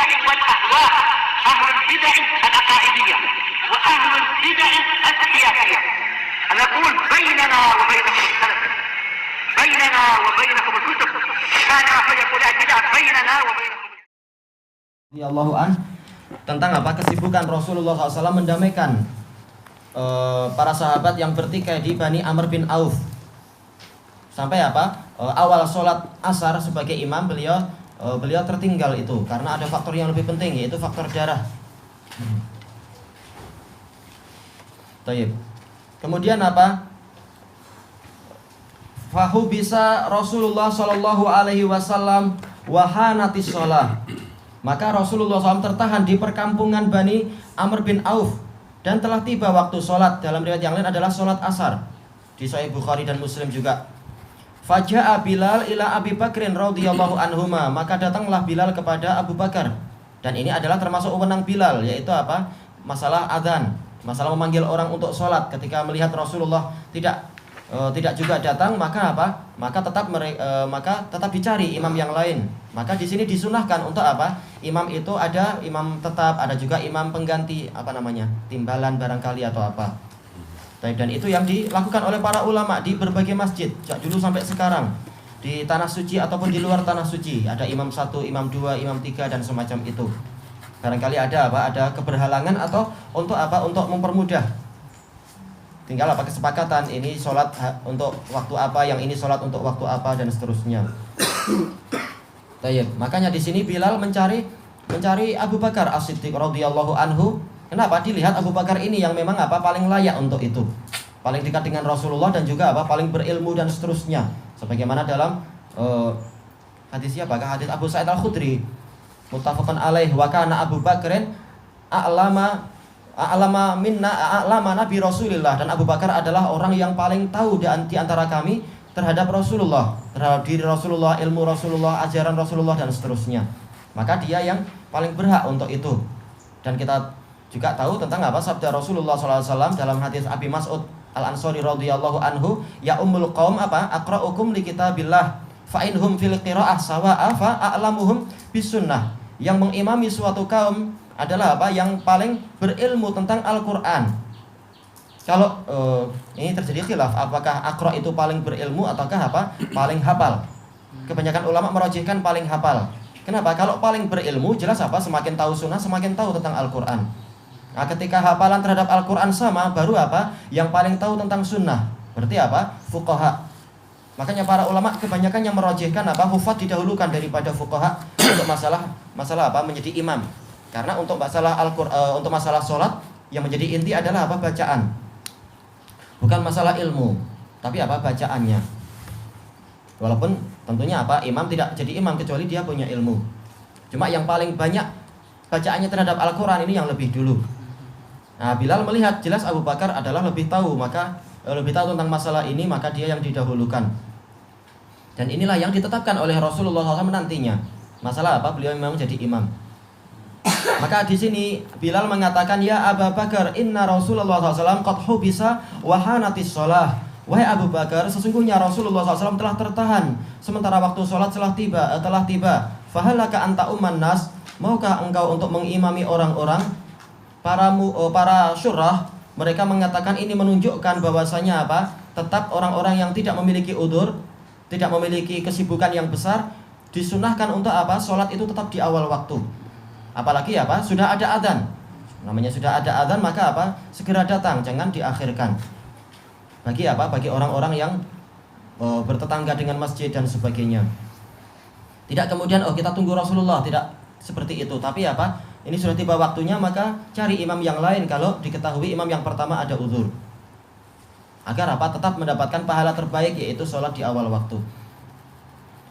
البدع والأهواء، أهل البدع العقائدية وأهل البدع السياسية. نقول بيننا وبينكم السلف، بيننا وبينكم الكتب، كان فيقول البدع بيننا وبينكم. Radhiyallahu an tentang apa kesibukan Rasulullah SAW mendamaikan para sahabat yang bertikai di Bani Amr bin Auf. Sampai awal sholat asar sebagai imam beliau tertinggal itu karena ada faktor yang lebih penting, yaitu faktor darah. Tayyib. Kemudian Fahu bisa Rasulullah Shallallahu Alaihi Wasallam wahanatis sholah. Maka Rasulullah SAW tertahan di perkampungan Bani Amr bin Auf dan telah tiba waktu sholat. Dalam riwayat yang lain adalah sholat asar di Sahih Bukhari dan Muslim juga. Faja'a Bilal ila Abi Bakrin radhiyallahu anhuma. Maka datanglah Bilal kepada Abu Bakar. Dan ini adalah termasuk wewenang Bilal, yaitu masalah adzan, masalah memanggil orang untuk sholat. Ketika melihat Rasulullah tidak juga datang, maka tetap dicari imam yang lain. Maka di sini disunahkan untuk imam itu ada imam tetap, ada juga imam pengganti timbalan barangkali atau apa. Dan itu yang dilakukan oleh para ulama di berbagai masjid sejak dulu sampai sekarang, di tanah suci ataupun di luar tanah suci. Ada imam 1, imam 2, imam 3 dan semacam itu. Barangkali ada keberhalangan atau untuk mempermudah. Tinggal kesepakatan, ini sholat untuk waktu apa, yang ini sholat untuk waktu apa, dan seterusnya. Tayyib. Makanya di sini Bilal mencari Abu Bakar As-Siddiq radhiyallahu anhu. Kenapa? Dilihat Abu Bakar ini yang memang paling layak untuk itu, paling dekat dengan Rasulullah dan juga paling berilmu dan seterusnya. Sebagaimana dalam hadis hadis Abu Sa'id Al-Khudri, muttafaqun alaih, wa kana Abu Bakrin a'lama Nabi Rasulillah, dan Abu Bakar adalah orang yang paling tahu di antara kami terhadap Rasulullah, terhadap diri Rasulullah, ilmu Rasulullah, ajaran Rasulullah dan seterusnya. Maka dia yang paling berhak untuk itu. Dan kita juga tahu tentang sabda Rasulullah SAW dalam hadis Abi Mas'ud Al-Ansari radhiyallahu anhu, ya ummul qaum aqra'ukum li kitabillah fa inhum fil qira'ah sawa'a fa a'lamuhum bisunnah. Yang mengimami suatu kaum adalah yang paling berilmu tentang Al-Qur'an. Kalau ini terjadi khilaf, apakah aqra itu paling berilmu ataukah paling hafal? Kebanyakan ulama merajihkan paling hafal. Kenapa? Kalau paling berilmu jelas semakin tahu sunnah, semakin tahu tentang Al-Qur'an. Nah, ketika hafalan terhadap Al-Qur'an sama, baru yang paling tahu tentang sunnah. Berarti fuqaha. Makanya para ulama kebanyakan yang merajihkan hufat didahulukan daripada fuqaha untuk masalah menjadi imam. Karena untuk masalah Al-Qur'an, untuk masalah sholat, yang menjadi inti adalah bacaan. Bukan masalah ilmu, tapi bacaannya. Walaupun tentunya imam tidak jadi imam kecuali dia punya ilmu. Cuma yang paling banyak bacaannya terhadap Al-Qur'an ini yang lebih dulu. Nah, Bilal melihat jelas Abu Bakar adalah lebih tahu, maka lebih tahu tentang masalah ini, maka dia yang didahulukan. Dan inilah yang ditetapkan oleh Rasulullah SAW nantinya. Masalah beliau memang jadi imam. Maka di sini Bilal mengatakan, ya Abu Bakar, inna Rasulullah SAW qad hubisa wahanatis sholah. Wahai Abu Bakar, sesungguhnya Rasulullah SAW telah tertahan sementara waktu sholat telah tiba. Fahalaka anta umman nas, maukah engkau untuk mengimami orang-orang? Para syurah mereka mengatakan ini menunjukkan bahwasanya tetap orang-orang yang tidak memiliki udzur, tidak memiliki kesibukan yang besar, disunahkan untuk sholat itu tetap di awal waktu. Apalagi sudah ada adzan. Namanya sudah ada adzan, maka segera datang, jangan diakhirkan. Bagi orang-orang yang bertetangga dengan masjid dan sebagainya. Tidak kemudian kita tunggu Rasulullah, tidak seperti itu. Tapi ini sudah tiba waktunya, maka cari imam yang lain kalau diketahui imam yang pertama ada udzur. Agar tetap mendapatkan pahala terbaik, yaitu sholat di awal waktu.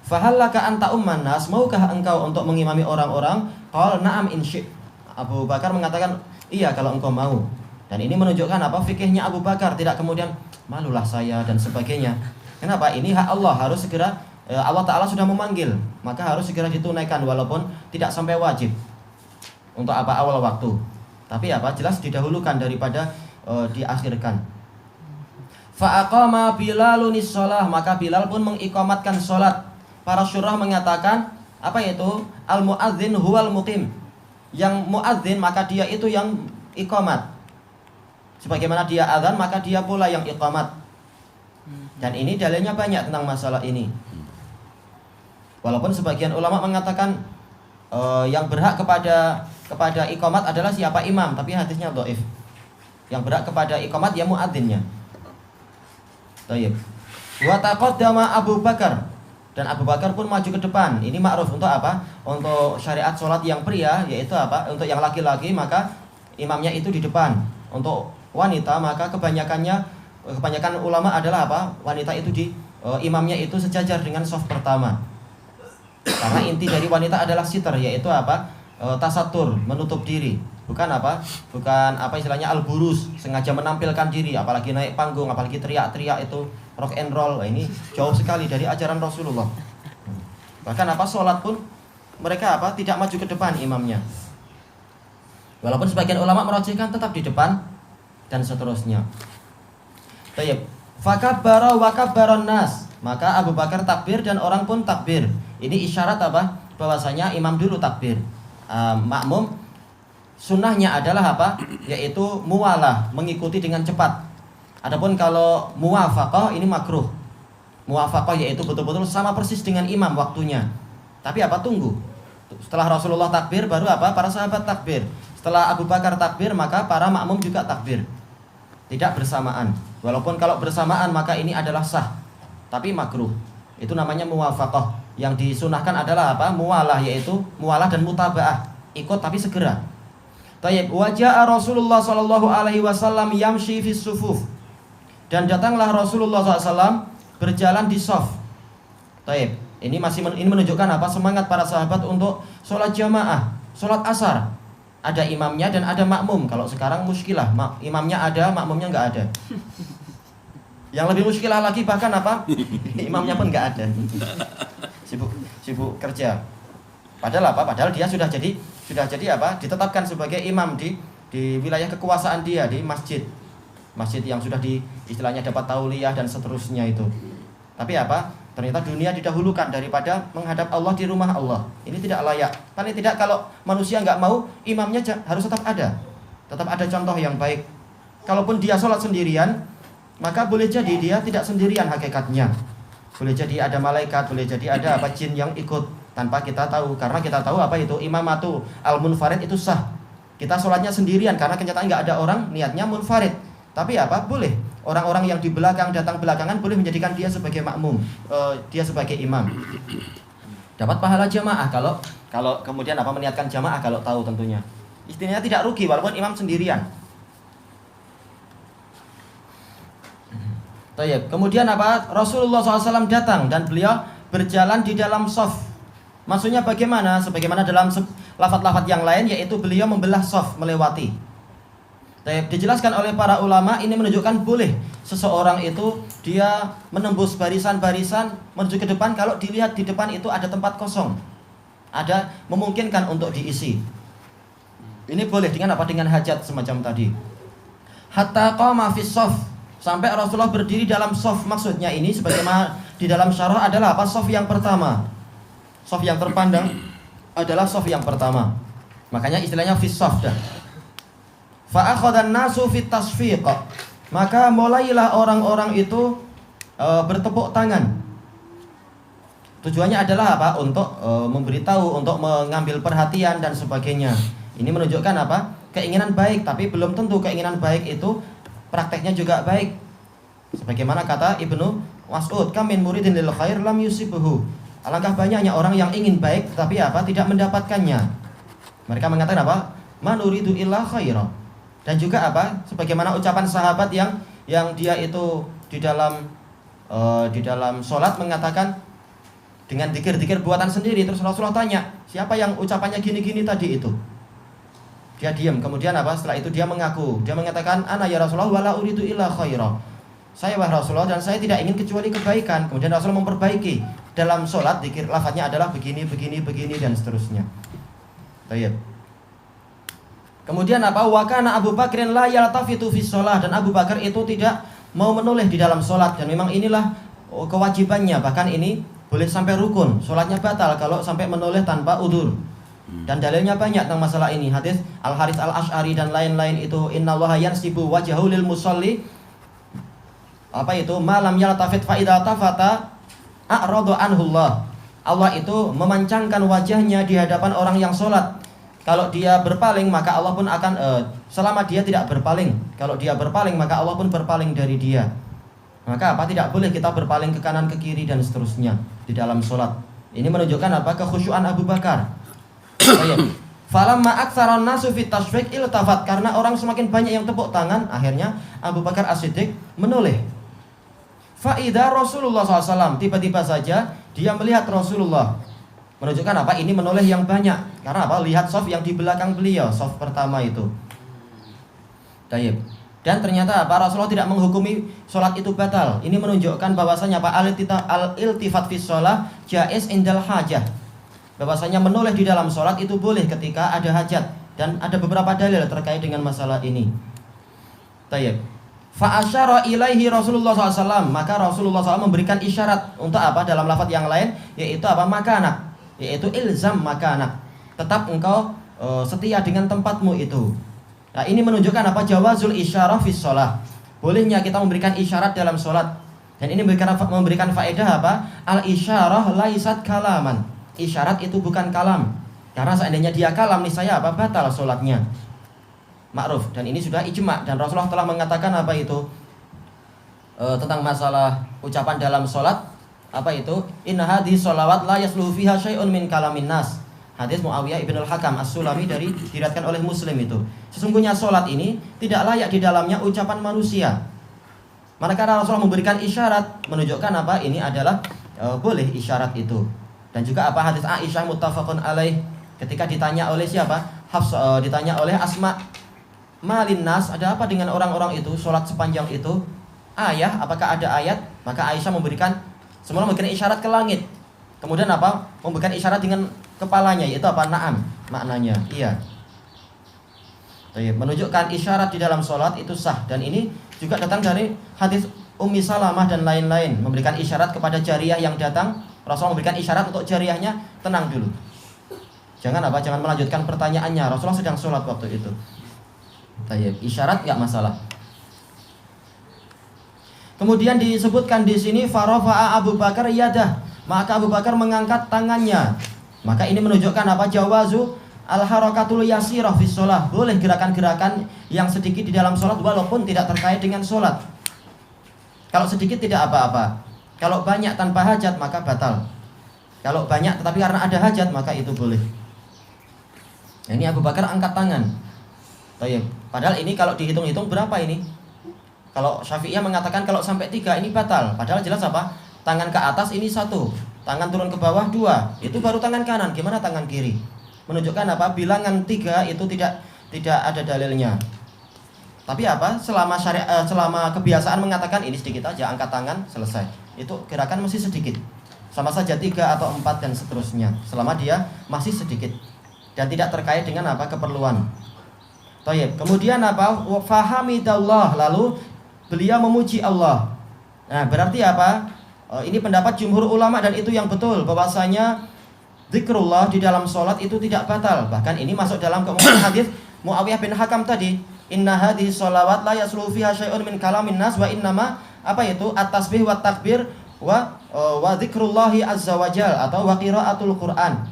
Fahallaka anta umman nas, maukah engkau untuk mengimami orang-orang? Qala na'am in syi'. Abu Bakar mengatakan, iya kalau engkau mau. Dan ini menunjukkan fikihnya Abu Bakar, tidak kemudian malulah saya dan sebagainya. Kenapa? Ini hak Allah, harus segera Allah Ta'ala sudah memanggil, maka harus segera ditunaikan walaupun tidak sampai wajib untuk awal waktu. Tapi jelas didahulukan daripada diakhirkan. Fa'aqama Bilalunis sholah, maka Bilal pun mengiqamatkan sholat. Para syurah mengatakan Apa itu? Al-muadzin huwal muqim. Yang muadzin maka dia itu yang iqamat. Sebagaimana dia azan maka dia pula yang iqamat. Dan ini dalilnya banyak tentang masalah ini. Walaupun sebagian ulama mengatakan yang berhak kepada iqamat adalah siapa? Imam, tapi hadisnya dhaif. Yang berhak kepada iqamat ya muadzinnya. Baik. Wa taqaddama Abu Bakar, dan Abu Bakar pun maju ke depan. Ini ma'ruf untuk apa? Untuk syariat sholat yang pria, yaitu apa? Untuk yang laki-laki maka imamnya itu di depan. Untuk wanita maka kebanyakan ulama adalah apa? Wanita itu imamnya itu sejajar dengan shaf pertama. Karena inti dari wanita adalah sitar, yaitu apa? Tasatur, menutup diri. Bukan apa istilahnya al-buruz, sengaja menampilkan diri, apalagi naik panggung, apalagi teriak-teriak itu rock and roll. Ini jauh sekali dari ajaran Rasulullah. Bahkan sholat pun mereka tidak maju ke depan imamnya. Walaupun sebagian ulama merajihkan tetap di depan dan seterusnya. Baik. Fakabbara wa kabbaron nas. Maka Abu Bakar takbir dan orang pun takbir. Ini isyarat apa? Bahwasanya imam dulu takbir. Makmum sunnahnya adalah apa? Yaitu muwalah, mengikuti dengan cepat. Adapun kalau muwafaqah ini makruh. Muwafaqah yaitu betul-betul sama persis dengan imam waktunya. Tapi tunggu. Setelah Rasulullah takbir baru para sahabat takbir. Setelah Abu Bakar takbir maka para makmum juga takbir. Tidak bersamaan. Walaupun kalau bersamaan maka ini adalah sah. Tapi makruh. Itu namanya muwafaqah. Yang disunahkan adalah muwalah, yaitu muwalah dan mutaba'ah. Ikut tapi segera. Tayyib, waja'a Rasulullah sallallahu alaihi wasallam yamshi fis sufuf. Dan datanglah Rasulullah SAW berjalan di shaf. Tayyib, ini menunjukkan semangat para sahabat untuk sholat jamaah, sholat asar. Ada imamnya dan ada makmum. Kalau sekarang muskilah, imamnya ada, makmumnya nggak ada. Yang lebih muskilah lagi bahkan imamnya pun nggak ada. Sibuk kerja. Padahal dia sudah jadi ditetapkan sebagai imam di wilayah kekuasaan dia, di masjid yang sudah istilahnya dapat tauliyah dan seterusnya itu. Tapi ternyata dunia didahulukan daripada menghadap Allah di rumah Allah. Ini tidak layak. Paling tidak kalau manusia nggak mau, imamnya harus tetap ada contoh yang baik. Kalaupun dia sholat sendirian, maka boleh jadi dia tidak sendirian hakikatnya. Boleh jadi ada malaikat, boleh jadi ada jin yang ikut tanpa kita tahu. Karena kita tahu itu imamatu al-munfarid itu sah. Kita sholatnya sendirian karena kenyataan nggak ada orang, niatnya munfarid. Tapi boleh orang-orang yang di belakang datang belakangan boleh menjadikan dia sebagai makmum, dia sebagai imam. Dapat pahala jamaah kalau kemudian meniatkan jamaah kalau tahu tentunya. Istilahnya tidak rugi walaupun imam sendirian. Kemudian Rasulullah SAW datang dan beliau berjalan di dalam shaf. Maksudnya bagaimana? Sebagaimana dalam lafaz-lafaz yang lain, yaitu beliau membelah shaf, melewati. Dijelaskan oleh para ulama, ini menunjukkan boleh seseorang itu dia menembus barisan-barisan menuju ke depan kalau dilihat di depan itu ada tempat kosong, ada memungkinkan untuk diisi. Ini boleh dengan dengan hajat semacam tadi. Hatta qama fis shaf, sampai Rasulullah berdiri dalam shaf. Maksudnya ini sebagaimana di dalam syarah adalah shaf yang pertama. Shaf yang terpandang adalah shaf yang pertama. Makanya istilahnya fis shaf dah. Fa akhadhan nasu fit tasfiq. Maka mulailah orang-orang itu bertepuk tangan. Tujuannya adalah untuk memberitahu, untuk mengambil perhatian dan sebagainya. Ini menunjukkan keinginan baik, tapi belum tentu keinginan baik itu prakteknya juga baik. Sebagaimana kata Ibnu Mas'ud, kam min muridin lil khair lam yusibhu. Alangkah banyaknya orang yang ingin baik tapi tidak mendapatkannya. Mereka mengatakan ma nuridu illa khaira. Dan juga sebagaimana ucapan sahabat yang dia itu di dalam sholat mengatakan dengan dzikir-dzikir buatan sendiri. Terus Rasulullah tanya, siapa yang ucapannya gini-gini tadi itu? Dia diam. Kemudian setelah itu dia mengaku. Dia mengatakan, ana ya Rasulullah wala uridu illa khaira. Saya wahai Rasulullah dan saya tidak ingin kecuali kebaikan. Kemudian Rasulullah memperbaiki dalam sholat, dzikir lafadznya adalah begini dan seterusnya. Baik. Kemudian wa kana Abu Bakrin la yaltafitu fi shalah, dan Abu Bakar itu tidak mau menoleh di dalam sholat, dan memang inilah kewajibannya. Bahkan ini boleh sampai rukun, sholatnya batal kalau sampai menoleh tanpa udzur. Dan dalilnya banyak tentang masalah ini. Hadis Al Haris Al Asy'ari dan lain-lain itu, innallaha yansibu wajhahu lil musalli, apa itu, malam yaltafit fa idza tafata a'radu anhu Allah. Allah itu memancangkan wajahnya di hadapan orang yang sholat. Kalau dia berpaling maka Allah pun akan selama dia tidak berpaling. Kalau dia berpaling maka Allah pun berpaling dari dia. Maka apa, tidak boleh kita berpaling ke kanan ke kiri dan seterusnya di dalam sholat. Ini menunjukkan apa, kekhusyuan Abu Bakar. Falamma aktsaran nasu fit tashfiq iltafat, karena orang semakin banyak yang tepuk tangan, akhirnya Abu Bakar As-Siddiq menoleh. Faida Rasulullah SAW, tiba-tiba saja dia melihat Rasulullah. Menunjukkan apa, ini menoleh yang banyak. Karena apa, lihat shaf yang di belakang beliau, shaf pertama itu. Tayyib. Dan ternyata apa, Rasulullah tidak menghukumi sholat itu batal. Ini menunjukkan bahwasanya apa, al-iltifat fi sholat jaiz indal hajah. Bahwasanya menoleh di dalam sholat itu boleh ketika ada hajat. Dan ada beberapa dalil terkait dengan masalah ini. Tayyib. Fa'asyara ilaihi Rasulullah SAW, maka Rasulullah SAW memberikan isyarat untuk apa, dalam lafaz yang lain, yaitu apa, makanak, yaitu ilzam makanak, tetap engkau setia dengan tempatmu itu. Nah, ini menunjukkan apa, jawazul isyarah fi sholah, bolehnya kita memberikan isyarat dalam sholat. Dan ini memberikan faedah apa, al isyarah laisat kalaman, isyarat itu bukan kalam, karena seandainya dia kalam niscaya apa, batal sholatnya. Ma'ruf, dan ini sudah ijma, dan Rasulullah telah mengatakan apa itu tentang masalah ucapan dalam sholat, apa itu, inna hadhihi sholawat la yasluhu fiha syai'un min kalamin nas. Hadis Muawiyah ibn al-Hakam as-Sulami diriwayatkan oleh Muslim itu. Sesungguhnya sholat ini tidak layak di dalamnya ucapan manusia. Manakala Rasulullah memberikan isyarat, menunjukkan apa, ini adalah boleh isyarat itu. Dan juga apa, hadis Aisyah muttafaqun alaih, ketika ditanya oleh siapa, Hafs, ditanya oleh Asma, malin nas, ada apa dengan orang-orang itu sholat sepanjang itu? Ayah, apakah ada ayat? Maka Aisyah memberikan isyarat ke langit. Kemudian apa? Memberikan isyarat dengan kepalanya, yaitu apa? Na'am, maknanya iya. Menunjukkan isyarat di dalam sholat itu sah. Dan ini juga datang dari hadis Ummi Salamah dan lain-lain, memberikan isyarat kepada jariyah yang datang. Rasulullah memberikan isyarat untuk jariyahnya, tenang dulu, jangan melanjutkan pertanyaannya, Rasulullah sedang sholat waktu itu. Isyarat nggak masalah. Kemudian disebutkan di sini farafa'a Abu Bakar yadah, maka Abu Bakar mengangkat tangannya. Maka ini menunjukkan apa, jawazu al-harakatul yasirah fi sholah, boleh gerakan-gerakan yang sedikit di dalam sholat walaupun tidak terkait dengan sholat. Kalau sedikit tidak apa-apa, kalau banyak tanpa hajat maka batal. Kalau banyak tetapi karena ada hajat maka itu boleh. Ini Abu Bakar angkat tangan. Padahal ini kalau dihitung-hitung berapa ini? Kalau Syafi'iyah mengatakan kalau sampai 3 ini batal. Padahal jelas apa? Tangan ke atas ini 1, tangan turun ke bawah 2, itu baru tangan kanan. Gimana tangan kiri? Menunjukkan apa? Bilangan 3 itu tidak ada dalilnya. Tapi apa? Selama kebiasaan mengatakan ini sedikit aja, angkat tangan selesai. Itu gerakan masih sedikit. Sama saja 3 atau 4 dan seterusnya. Selama dia masih sedikit dan tidak terkait dengan apa, keperluan. Kemudian apa? Fahamidallah, lalu beliau memuji Allah. Nah, berarti apa? Ini pendapat jumhur ulama dan itu yang betul, bahwasanya zikrullah di dalam sholat itu tidak batal. Bahkan ini masuk dalam keumuman hadis Muawiyah bin Hakam tadi, inna hadhihi sholawat la yasluhu fiha syai'un min kalamin nas wa innama apa itu at-tasbih wa takbir wa dzikrullahi azza wajal, atau wa qiraatul Quran.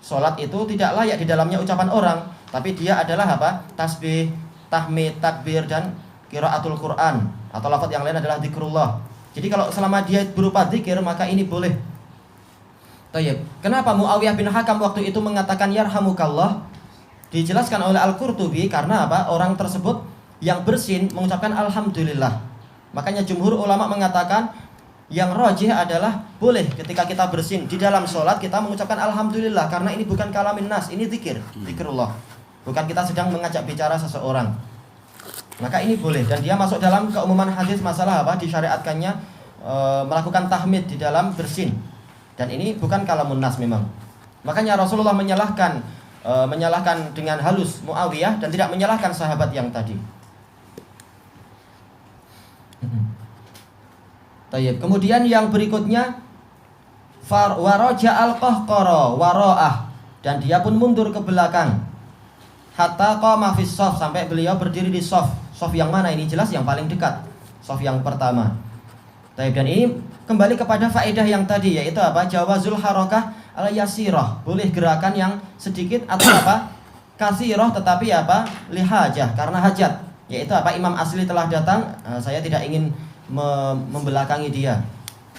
Sholat itu tidak layak di dalamnya ucapan orang, tapi dia adalah apa? Tasbih, tahmid, takbir, dan qiraatul Quran, atau lafaz yang lain adalah zikrullah. Jadi kalau selama dia berupa zikir maka ini boleh. Kenapa Muawiyah bin Hakam waktu itu mengatakan yarhamukallah? Dijelaskan oleh Al-Qurtubi karena apa? Orang tersebut yang bersin mengucapkan alhamdulillah. Makanya jumhur ulama mengatakan yang rajih adalah boleh ketika kita bersin di dalam sholat kita mengucapkan alhamdulillah, karena ini bukan kalamin nas, ini zikir, zikrullah. Bukan kita sedang mengajak bicara seseorang. Maka ini boleh, dan dia masuk dalam keumuman hadis masalah apa? Disyariatkannya melakukan tahmid di dalam bersin. Dan ini bukan kalamun nas memang. Makanya Rasulullah menyalahkan dengan halus Muawiyah dan tidak menyalahkan sahabat yang tadi. Kemudian yang berikutnya, Waraja al-qahqara waraah, dan dia pun mundur ke belakang. Hatta qama fis shaf, sampai beliau berdiri di shaf. Shaf yang mana ini? Jelas yang paling dekat, shaf yang pertama. Dan ini kembali kepada faedah yang tadi, yaitu apa? Jawazul harakah al-yasirah, boleh gerakan yang sedikit atau apa? Kasirah, tetapi apa? Lihajah, karena hajat. Yaitu apa? Imam asli telah datang, saya tidak ingin membelakangi dia.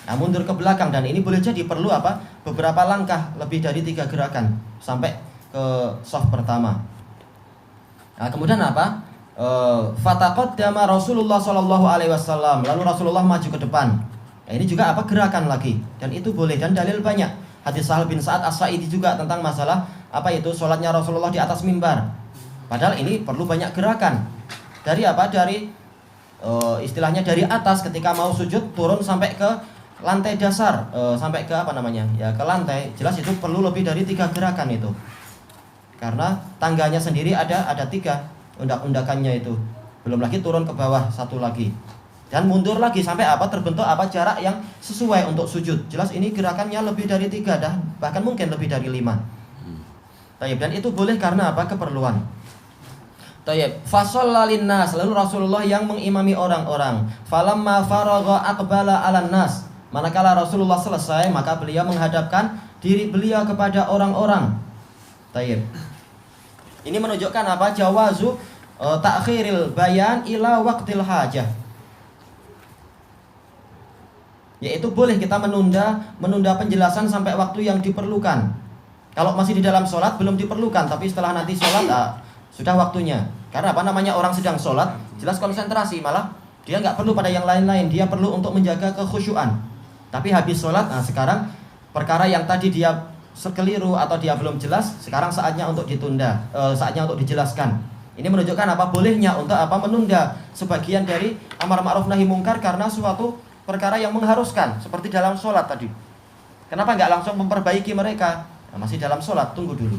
Nah, mundur ke belakang, dan ini boleh jadi perlu apa? Beberapa langkah, lebih dari 3 gerakan sampai ke shaf pertama. Nah, kemudian apa? Fataqaddama Rasulullah sallallahu alaihi wasallam, lalu Rasulullah maju ke depan. Nah, ini juga apa? Gerakan lagi, dan itu boleh, dan dalil banyak. Hadis Sahal bin Sa'ad As-Sa'idi juga tentang masalah apa itu? Salatnya Rasulullah di atas mimbar. Padahal ini perlu banyak gerakan. Dari apa? Dari istilahnya dari atas ketika mau sujud turun sampai ke lantai dasar, sampai ke apa namanya? Ya, ke lantai. Jelas itu perlu lebih dari 3 gerakan itu. Karena tangganya sendiri ada 3 undak-undakannya itu. Belum lagi turun ke bawah 1 lagi. Dan mundur lagi sampai apa? Terbentuk apa? Jarak yang sesuai untuk sujud. Jelas ini gerakannya lebih dari 3 dah, bahkan mungkin lebih dari 5. Tayyib, dan itu boleh karena apa? Keperluan. Tayyib, fasalla linnas, lalu Rasulullah yang mengimami orang-orang. Falamma faragha aqbala 'alan nas. Manakala Rasulullah selesai, maka beliau menghadapkan diri beliau kepada orang-orang. Tayyib. Ini menunjukkan apa? Jawazu ta'khiril bayan ila waqtil hajah. Yaitu boleh kita menunda penjelasan sampai waktu yang diperlukan. Kalau masih di dalam sholat belum diperlukan, tapi setelah nanti sholat sudah waktunya. Karena apa? Namanya orang sedang sholat, jelas konsentrasi, malah dia nggak perlu pada yang lain-lain, dia perlu untuk menjaga kekhusyuan. Tapi habis sholat, sekarang perkara yang tadi dia sekeliru atau dia belum jelas, sekarang saatnya untuk ditunda, saatnya untuk dijelaskan. Ini menunjukkan apa? Bolehnya untuk apa? Menunda sebagian dari amar ma'ruf nahi mungkar karena suatu perkara yang mengharuskan, seperti dalam sholat tadi. Kenapa nggak langsung memperbaiki mereka? Nah, masih dalam sholat, tunggu dulu.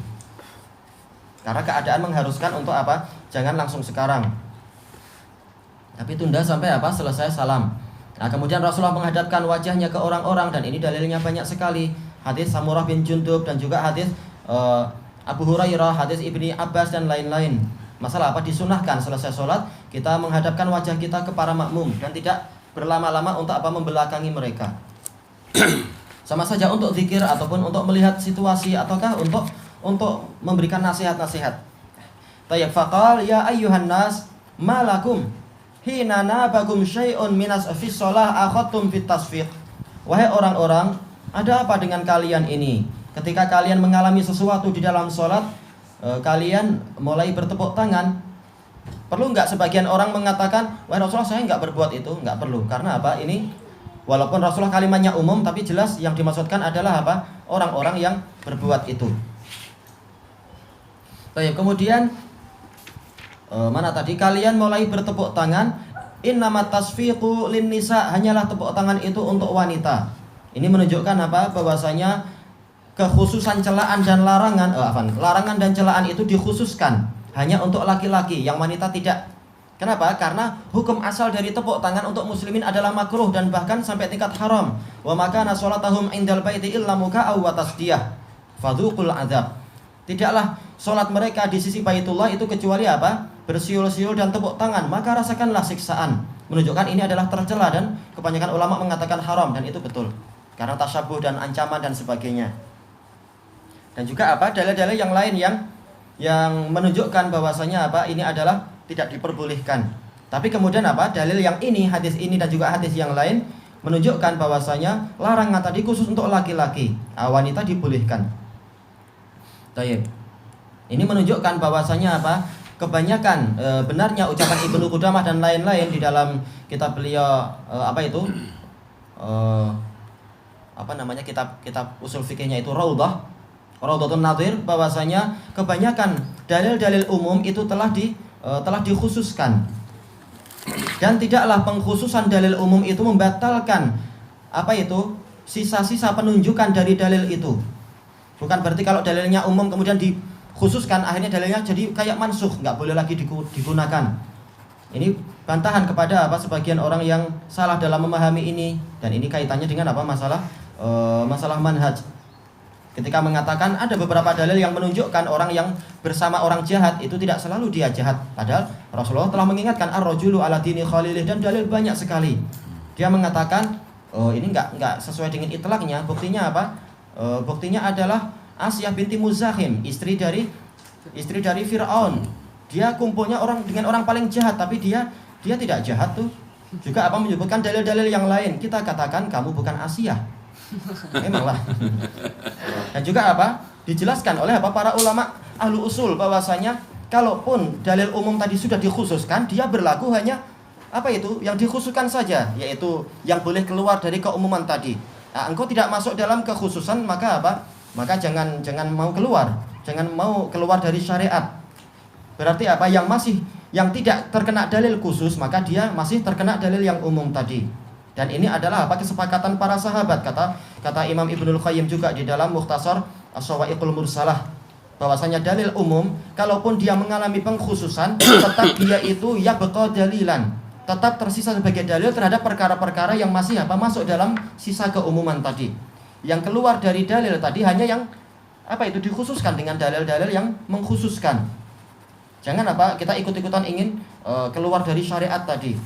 Karena keadaan mengharuskan untuk apa? Jangan langsung sekarang, tapi tunda sampai apa? Selesai salam. Nah, kemudian Rasulullah menghadapkan wajahnya ke orang-orang, dan ini dalilnya banyak sekali. Hadis Samurah bin Jundub, dan juga hadis Abu Hurairah, hadis Ibni Abbas, dan lain-lain. Masalah apa? Disunahkan selesai sholat kita menghadapkan wajah kita ke para makmum, dan tidak berlama-lama untuk apa? Membelakangi mereka. Sama saja untuk zikir ataupun untuk melihat situasi, ataukah untuk memberikan nasihat-nasihat. Tayyib, faqal ya ayyuhan nas malakum hina nabakum syai'un minas fis shalah akhadtum fit tasfiq. Wahai orang-orang, ada apa dengan kalian ini? Ketika kalian mengalami sesuatu di dalam sholat, kalian mulai bertepuk tangan. Perlu nggak sebagian orang mengatakan, wahai Rasulullah, saya nggak berbuat itu? Nggak perlu. Karena apa? Ini walaupun Rasulullah kalimatnya umum, tapi jelas yang dimaksudkan adalah apa? Orang-orang yang berbuat itu. Baik, kemudian mana tadi? Kalian mulai bertepuk tangan. Innamat tasfiqu lin nisa, hanyalah tepuk tangan itu untuk wanita. Ini menunjukkan apa? Bahwasanya kekhususan celaan dan larangan, larangan dan celaan itu dikhususkan hanya untuk laki-laki, yang wanita tidak. Kenapa? Karena hukum asal dari tepuk tangan untuk muslimin adalah makruh dan bahkan sampai tingkat haram. Wa makana sholatahum indal baiti illa muka'aw wa tasdiyah fadhuqul adzab. Tidaklah sholat mereka di sisi Baitullah itu kecuali apa? Bersiul-siul dan tepuk tangan, maka rasakanlah siksaan. Menunjukkan ini adalah tercela, dan kebanyakan ulama mengatakan haram, dan itu betul. Karena tasyabuh dan ancaman dan sebagainya. Dan juga apa? Dalil-dalil yang lain yang menunjukkan bahwasanya apa? Ini adalah tidak diperbolehkan. Tapi kemudian apa? Dalil yang ini, hadis ini dan juga hadis yang lain menunjukkan bahwasanya larangan tadi khusus untuk laki-laki, wanita dibolehkan. Tayyib. Ini menunjukkan bahwasanya apa? Kebanyakan benarnya ucapan Ibnu Qudamah dan lain-lain di dalam kitab beliau kitab usul fikihnya itu Raudhatun Nadhir, bahwasanya kebanyakan dalil-dalil umum itu telah dikhususkan. Dan tidaklah pengkhususan dalil umum itu membatalkan sisa-sisa penunjukan dari dalil itu. Bukan berarti kalau dalilnya umum kemudian dikhususkan, akhirnya dalilnya jadi kayak mansukh, nggak boleh lagi digunakan. Ini bantahan kepada sebagian orang yang salah dalam memahami ini, dan ini kaitannya dengan masalah masalah manhaj. Ketika mengatakan ada beberapa dalil yang menunjukkan orang yang bersama orang jahat itu tidak selalu dia jahat. Padahal Rasulullah telah mengingatkan ar-rajulu ala dini khalilih, dan dalil banyak sekali. Dia mengatakan, oh ini enggak sesuai dengan itlaqnya. Buktinya apa? Buktinya adalah Asyah binti Muzahim, istri dari Fir'aun. Dia kumpulnya dengan orang paling jahat, tapi dia tidak jahat tuh. Juga apa menyebutkan dalil-dalil yang lain. Kita katakan kamu bukan Asyah. Memanglah. Dan juga apa? Dijelaskan oleh para ulama ahlu usul bahwasanya kalaupun dalil umum tadi sudah dikhususkan, dia berlaku hanya yang dikhususkan saja, yaitu yang boleh keluar dari keumuman tadi. Nah, engkau tidak masuk dalam kekhususan, maka apa? Maka jangan mau keluar. Jangan mau keluar dari syariat. Berarti apa? Yang tidak terkena dalil khusus, maka dia masih terkena dalil yang umum tadi. Dan ini adalah kesepakatan para sahabat, kata Imam Ibnul Qayyim juga di dalam Mukhtasar As-Sawa'iqul Mursalah, bahwasanya dalil umum kalaupun dia mengalami pengkhususan, tetap dia itu yabqa dalilan, tetap tersisa sebagai dalil terhadap perkara-perkara yang masih masuk dalam sisa keumuman tadi. Yang keluar dari dalil tadi hanya yang dikhususkan dengan dalil-dalil yang mengkhususkan. Jangan kita ikut-ikutan ingin keluar dari syariat tadi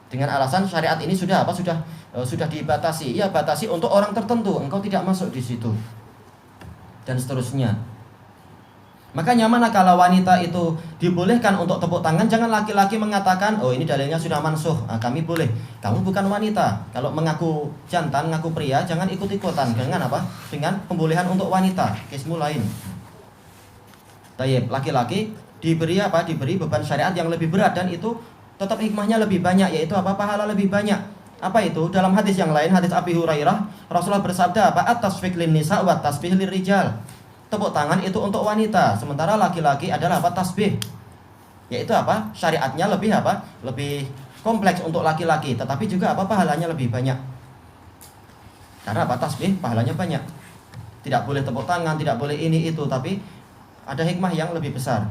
dengan alasan syariat ini sudah dibatasi. Ya, batasi untuk orang tertentu, engkau tidak masuk di situ. Dan seterusnya. Makanya manakala wanita itu dibolehkan untuk tepuk tangan, jangan laki-laki mengatakan, "Oh, ini dalilnya sudah mansuh, kami boleh." Kamu bukan wanita. Kalau mengaku jantan, mengaku pria, jangan ikut-ikutan dengan dengan pembolehan untuk wanita. Kismu lain. Tayyib, laki-laki diberi beban syariat yang lebih berat, dan itu tetap hikmahnya lebih banyak, yaitu pahala lebih banyak. Itu dalam hadis yang lain, hadis Abi Hurairah, Rasulullah bersabda at-tasfiq lin nisa wa tasbih lirijal. Tepuk tangan itu untuk wanita, sementara laki-laki adalah tasbih. Yaitu syariatnya lebih kompleks untuk laki-laki, tetapi juga pahalanya lebih banyak. Karena tasbih pahalanya banyak. Tidak boleh tepuk tangan, tidak boleh ini itu, tapi ada hikmah yang lebih besar.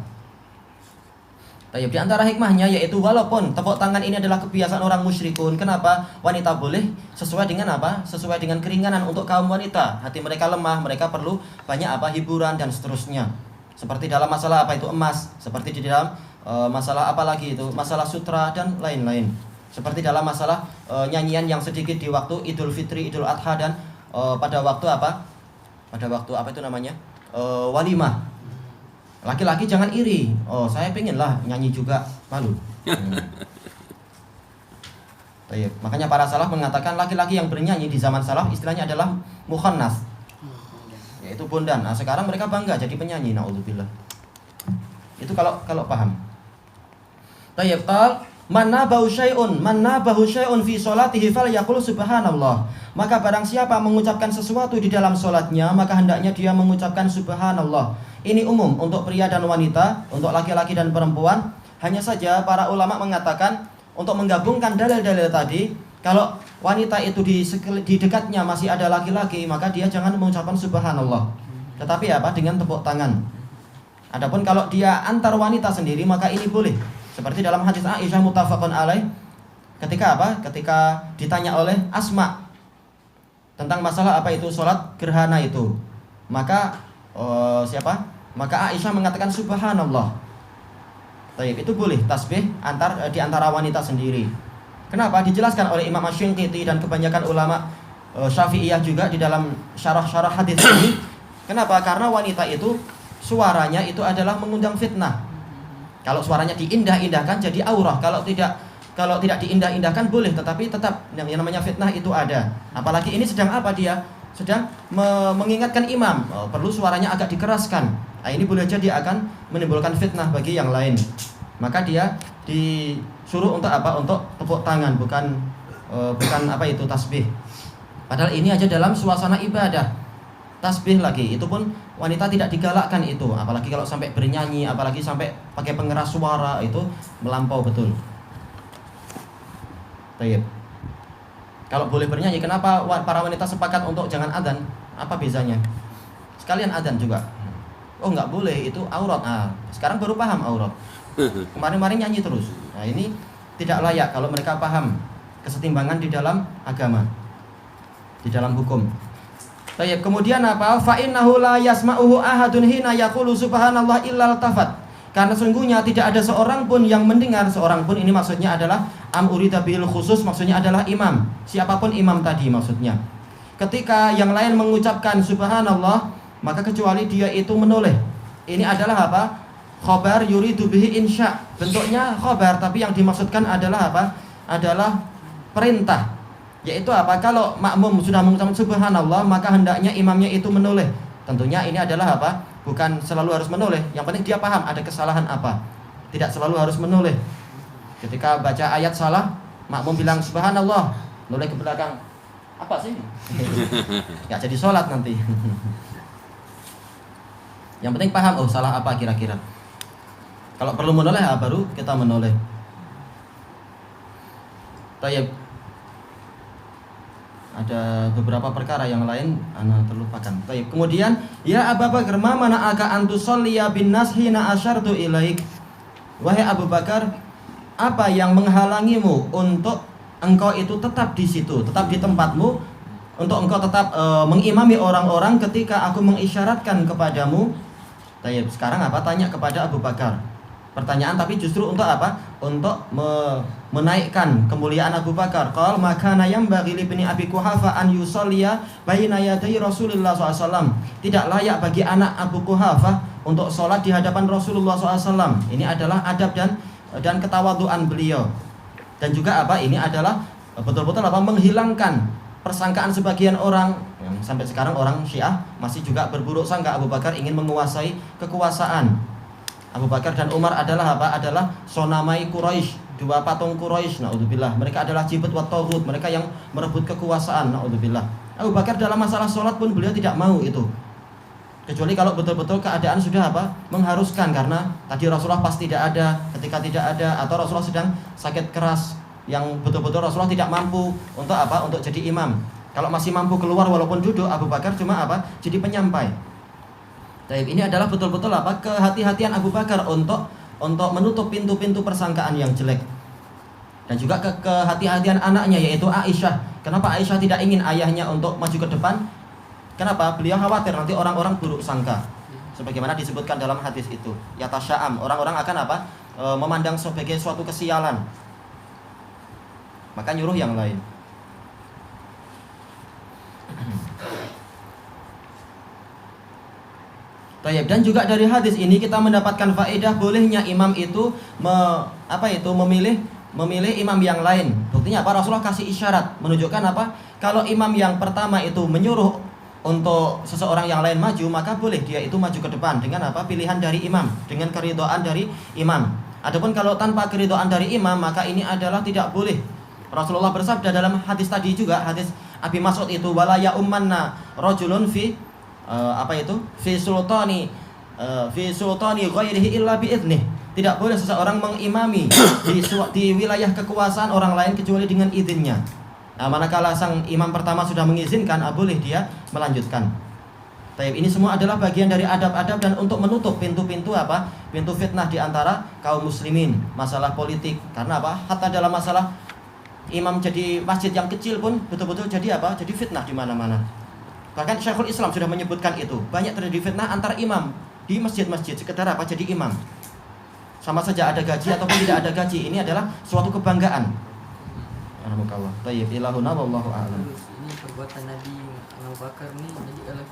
Di antara hikmahnya yaitu walaupun tepuk tangan ini adalah kebiasaan orang musyrikun, kenapa wanita boleh? Sesuai dengan Sesuai dengan keringanan untuk kaum wanita. Hati mereka lemah, mereka perlu banyak hiburan dan seterusnya. Seperti dalam masalah emas, seperti di dalam masalah masalah sutra dan lain-lain. Seperti dalam masalah nyanyian yang sedikit di waktu Idul Fitri, Idul Adha, dan pada waktu walimah. Laki-laki jangan iri. Oh, saya pengen lah nyanyi juga, malu. Makanya para salaf mengatakan laki-laki yang bernyanyi di zaman salaf istilahnya adalah mukhannas, yaitu bondan. Nah, sekarang mereka bangga jadi penyanyi, naudzubillah. Itu kalau paham. Man nabahu syai'un fi sholatihi falyaqul subhanallah. Maka barang siapa mengucapkan sesuatu di dalam sholatnya, maka hendaknya dia mengucapkan subhanallah. Ini umum untuk pria dan wanita, untuk laki-laki dan perempuan. Hanya saja para ulama mengatakan untuk menggabungkan dalil-dalil tadi, kalau wanita itu di dekatnya masih ada laki-laki, maka dia jangan mengucapkan subhanallah. Tetapi dengan tepuk tangan. Adapun kalau dia antar wanita sendiri, maka ini boleh. Seperti dalam hadis Aisyah muttafaqun alaih, ketika ditanya oleh Asma tentang masalah sholat gerhana itu, maka Maka Aisyah mengatakan subhanallah. Itu boleh tasbih di antara wanita sendiri. Kenapa? Dijelaskan oleh Imam Asy-Shinqiti dan kebanyakan ulama Syafi'iyah juga di dalam syarah-syarah hadis ini. Kenapa? Karena wanita itu suaranya itu adalah mengundang fitnah. Kalau suaranya diindah-indahkan jadi aurah. Kalau tidak diindah-indahkan boleh, tetapi tetap yang namanya fitnah itu ada. Apalagi ini sedang sedang mengingatkan imam, perlu suaranya agak dikeraskan. Nah, ini boleh jadi akan menimbulkan fitnah bagi yang lain. Maka dia disuruh untuk Untuk tepuk tangan, bukan tasbih. Padahal ini aja dalam suasana ibadah. Tasbih lagi, itu pun wanita tidak digalakkan itu, apalagi kalau sampai bernyanyi, apalagi sampai pakai pengeras suara, itu melampau betul. Baik. Kalau boleh bernyanyi, kenapa para wanita sepakat untuk jangan adzan? Apa bezanya? Sekalian adzan juga. Oh, nggak boleh, itu aurat. Sekarang baru paham aurat. Kemarin-kemarin nyanyi terus. Nah, ini tidak layak kalau mereka paham kesetimbangan di dalam agama, di dalam hukum. Baik, kemudian apa? Fa innahu la yasma'uhu ahadun hina yaqulu subhanallah illa tafat. Karena sungguhnya tidak ada seorang pun yang mendengar, seorang pun ini maksudnya adalah urida bil khusus, maksudnya adalah imam. Siapapun imam tadi maksudnya. Ketika yang lain mengucapkan subhanallah, maka kecuali dia itu menoleh. Ini adalah apa? Khobar yuridu bihi insya. Bentuknya khobar, tapi yang dimaksudkan adalah apa? Adalah perintah. Yaitu apa? Kalau makmum sudah mengucapkan subhanallah, maka hendaknya imamnya itu menoleh. Tentunya ini adalah apa? Bukan selalu harus menoleh. Yang penting dia paham ada kesalahan apa. Tidak selalu harus menoleh. Ketika baca ayat salah, makmum bilang subhanallah, noleh ke belakang. Apa sih? Ya jadi sholat nanti. Yang penting paham, oh salah apa kira-kira. Kalau perlu menoleh, baru kita menoleh. Tayyib. Ada beberapa perkara yang lain ana terlupakan. Baik. Kemudian ya Abu Bakar ma mana'aka an tusalliya bin nas hina asyartu ilaik. Wahai Abu Bakar, apa yang menghalangimu untuk engkau itu tetap di situ, tetap di tempatmu, untuk engkau tetap mengimami orang-orang ketika aku mengisyaratkan kepadamu? Baik, sekarang apa? Tanya kepada Abu Bakar. Pertanyaan tapi justru untuk apa? Untuk menaikkan kemuliaan Abu Bakar. Qal makana yanbaghi li ibni Abi Quhafa an yusalliya baina yaday Rasulullah SAW. Tidak layak bagi anak Abu Quhafa untuk sholat di hadapan Rasulullah SAW. Ini adalah adab dan ketawaduan beliau. Dan juga apa? Ini adalah betul-betul apa? Menghilangkan persangkaan sebagian orang yang sampai sekarang orang Syiah masih juga berburuk sangka Abu Bakar ingin menguasai kekuasaan. Abu Bakar dan Umar adalah apa? Adalah sonamai Quraisy, dua patung Quraisy. Naudzubillah. Mereka adalah jibat wa taghut, mereka yang merebut kekuasaan. Naudzubillah. Abu Bakar dalam masalah sholat pun beliau tidak mau itu. Kecuali kalau betul-betul keadaan sudah apa? Mengharuskan, karena tadi Rasulullah pas tidak ada, ketika tidak ada, atau Rasulullah sedang sakit keras yang betul-betul Rasulullah tidak mampu untuk apa? Untuk jadi imam. Kalau masih mampu keluar walaupun duduk, Abu Bakar cuma apa? Jadi penyampai. Ini adalah betul-betul apa? Kehati-hatian Abu Bakar untuk menutup pintu-pintu persangkaan yang jelek. Dan juga kehati-hatian anaknya yaitu Aisyah. Kenapa Aisyah tidak ingin ayahnya untuk maju ke depan? Kenapa? Beliau khawatir nanti orang-orang buruk sangka. Sebagaimana disebutkan dalam hadis itu. Yatasya'am, orang-orang akan apa? Memandang sebagai suatu kesialan. Maka nyuruh yang lain. Dan juga dari hadis ini kita mendapatkan faedah bolehnya imam itu memilih imam yang lain. Buktinya apa? Rasulullah kasih isyarat menunjukkan apa? Kalau imam yang pertama itu menyuruh untuk seseorang yang lain maju, maka boleh dia itu maju ke depan dengan apa? Pilihan dari imam, dengan keridhaan dari imam. Adapun kalau tanpa keridhaan dari imam, maka ini adalah tidak boleh. Rasulullah bersabda dalam hadis tadi juga, hadis Abi Mas'ud itu, wala ya ummanna rajulun fi fi sultani ghairihi illa bi'idnih. Tidak boleh seseorang mengimami di wilayah kekuasaan orang lain kecuali dengan izinnya. Nah, manakala sang imam pertama sudah mengizinkan, boleh dia melanjutkan. Ini semua adalah bagian dari adab-adab dan untuk menutup pintu-pintu apa? Pintu fitnah di antara kaum muslimin, masalah politik. Karena apa? Hatta dalam masalah imam jadi masjid yang kecil pun betul-betul jadi apa? Jadi fitnah di mana-mana. Bahkan Syekhul Islam sudah menyebutkan itu. Banyak terjadi fitnah antar imam di masjid-masjid sekedar apa? Jadi imam. Sama saja ada gaji ataupun tidak ada gaji, ini adalah suatu kebanggaan. Alhamdulillah. Baik, ilahuna wallahu a'lam. Ini perbuatan Nabi Abu Bakar nih, jadi kalau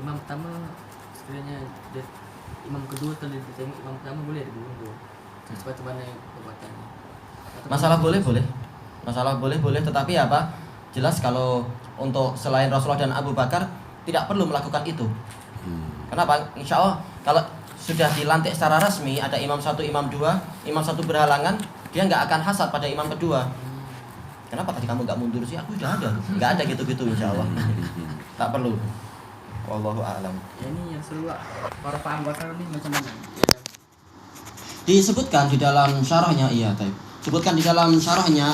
imam pertama sekiranya imam kedua kalau ditengok imam pertama boleh dibunuh. Seperti mana perbuatannya? Masalah boleh, tetapi apa? Jelas kalau untuk selain Rasulullah dan Abu Bakar tidak perlu melakukan itu. Kenapa? Insya Allah kalau sudah dilantik secara resmi ada imam satu, imam dua, imam satu berhalangan, dia nggak akan hasad pada imam kedua. Kenapa tadi kamu nggak mundur sih? Aku sudah ada, nggak ada gitu-gitu insya Allah. Tak perlu. Wallahu a'lam. Ya, ini yang seru para Abu Bakar ini macam mana? Disebutkan di dalam syarahnya, iya, Taib. Sebutkan di dalam syarahnya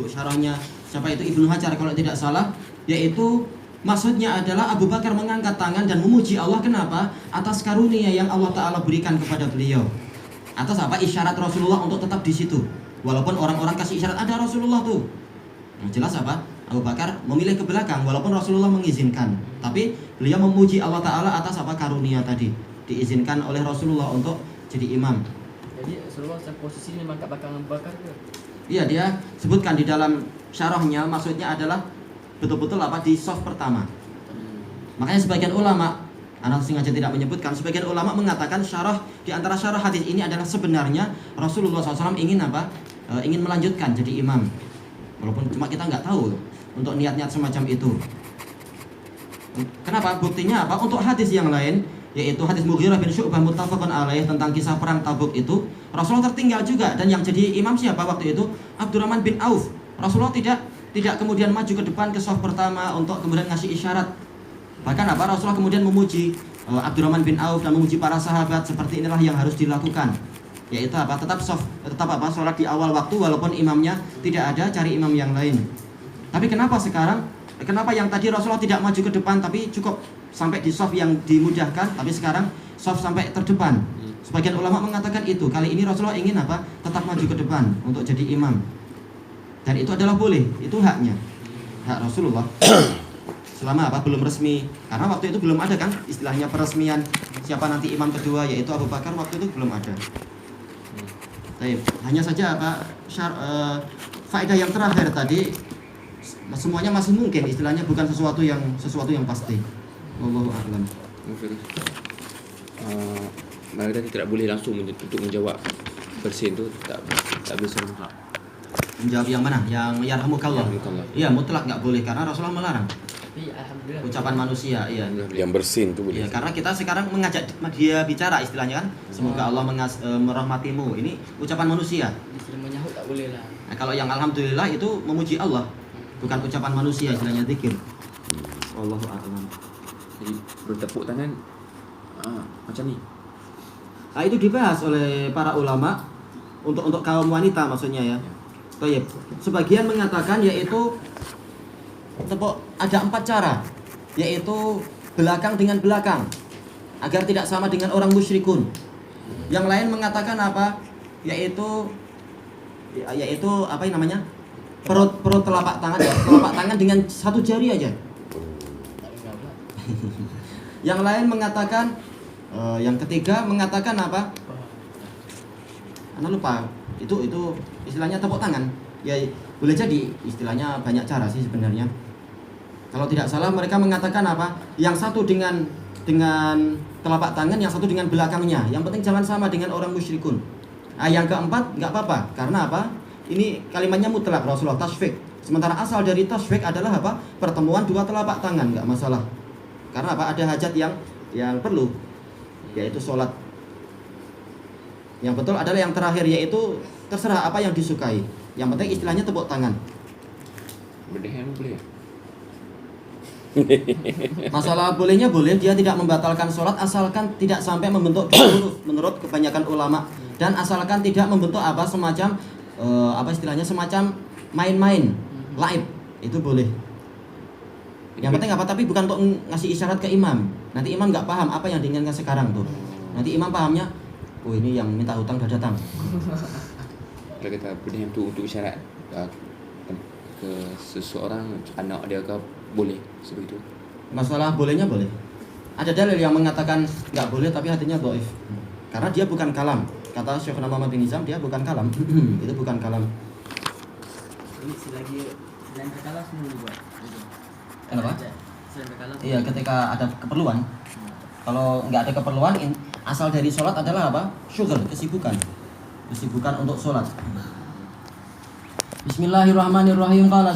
syarahnya siapa itu Ibnu Hajar kalau tidak salah, yaitu maksudnya adalah Abu Bakar mengangkat tangan dan memuji Allah. Kenapa? Atas karunia yang Allah Ta'ala berikan kepada beliau. Atas apa? Isyarat Rasulullah untuk tetap di situ. Walaupun orang-orang kasih isyarat ada Rasulullah tuh. Jelas apa? Abu Bakar memilih ke belakang walaupun Rasulullah mengizinkan. Tapi beliau memuji Allah Ta'ala atas karunia tadi. Diizinkan oleh Rasulullah untuk jadi imam. Jadi Rasulullah posisinya memang kat belakang Abu Bakar ke? Iya, dia sebutkan di dalam syarahnya, maksudnya adalah betul-betul di shaf pertama. Makanya sebagian ulama, anak sengaja tidak menyebutkan, sebagian ulama mengatakan di antara syarah hadis ini adalah sebenarnya Rasulullah SAW ingin ingin melanjutkan jadi imam. Walaupun cuma kita nggak tahu untuk niat-niat semacam itu. Kenapa? Buktinya apa? Untuk hadis yang lain, yaitu hadis Mughirah bin Syu'bah muttafaqun alaih tentang kisah perang Tabuk itu, Rasulullah tertinggal juga, dan yang jadi imam siapa waktu itu? Abdurrahman bin Auf. Rasulullah tidak kemudian maju ke depan ke shaf pertama untuk kemudian ngasih isyarat. Bahkan Rasulullah kemudian memuji Abdurrahman bin Auf dan memuji para sahabat, seperti inilah yang harus dilakukan. Yaitu tetap sholat di awal waktu walaupun imamnya tidak ada, cari imam yang lain. Tapi kenapa yang tadi Rasulullah tidak maju ke depan tapi cukup sampai di shaf yang dimudahkan, tapi sekarang shaf sampai terdepan? Sebagian ulama mengatakan itu kali ini Rasulullah ingin tetap maju ke depan untuk jadi imam. Dan itu adalah boleh, itu haknya, hak Rasulullah. Selama belum resmi, karena waktu itu belum ada kan istilahnya peresmian siapa nanti imam kedua, yaitu Abu Bakar, waktu itu belum ada. Hanya saja faedah yang terakhir tadi, semuanya masih mungkin, istilahnya bukan sesuatu yang pasti. Wallahu a'lam. Mereka tidak boleh langsung untuk menjawab bersin itu, tak bisa mutlak. Menjawab yang mana? Yang yarhamukallah. Iya, mutlak nggak boleh karena Rasulullah melarang. Tapi alhamdulillah Ucapan manusia, iya. Yang bersin itu boleh. Ya, karena kita sekarang mengajak dia bicara, istilahnya kan, semoga Allah merahmatimu. Ini ucapan manusia. Istilah menyahut tak boleh lah. Nah, kalau yang alhamdulillah itu memuji Allah, bukan ucapan manusia, istilahnya zikir. Wallahu a'lam. Jadi bertepuk tangan macam ni. Nah, itu dibahas oleh para ulama untuk kaum wanita maksudnya ya. Baik. Sebagian mengatakan yaitu ada 4 cara, yaitu belakang dengan belakang agar tidak sama dengan orang musyrikun. Yang lain mengatakan yaitu apa yang namanya, perut telapak tangan dengan satu jari aja. Yang lain mengatakan yang ketiga mengatakan Anda lupa, itu istilahnya tepuk tangan. Ya boleh jadi istilahnya banyak cara sih sebenarnya. Kalau tidak salah mereka mengatakan yang satu dengan telapak tangan, yang satu dengan belakangnya. Yang penting jangan sama dengan orang musyrikun. Yang keempat nggak apa-apa, karena ini kalimatnya mutlak, Rasulullah tasfik. Sementara asal dari tasfik adalah pertemuan 2 telapak tangan, nggak masalah. Karena ada hajat yang perlu, yaitu sholat. Yang betul adalah yang terakhir, yaitu terserah apa yang disukai. Yang penting istilahnya tepuk tangan. Berdehem boleh. Masalah bolehnya boleh, dia tidak membatalkan sholat asalkan tidak sampai membentuk huruf menurut kebanyakan ulama, dan asalkan tidak membentuk semacam istilahnya semacam main-main, laib, itu boleh. Yang penting tapi bukan untuk ngasih isyarat ke imam. Nanti imam nggak paham apa yang diinginkan sekarang tuh. Nanti imam pahamnya, oh ini yang minta hutang udah datang. Kalau kita berdehem tu untuk isyarat ke seseorang, anak dia ke, boleh seperti itu. Masalah bolehnya boleh. Ada dalil yang mengatakan nggak boleh tapi hatinya dhaif. Karena dia bukan kalam. Kata Syekh Muhammad bin Nizam, dia bukan kalam. Itu bukan kalam. Ini selagi selain berkalam semua dibuat. Kenapa? Selain berkalam. Iya, ketika ada keperluan. Kalau nggak ada keperluan, asal dari sholat adalah syughul, kesibukan untuk sholat. Bismillahirrahmanirrahim. Qala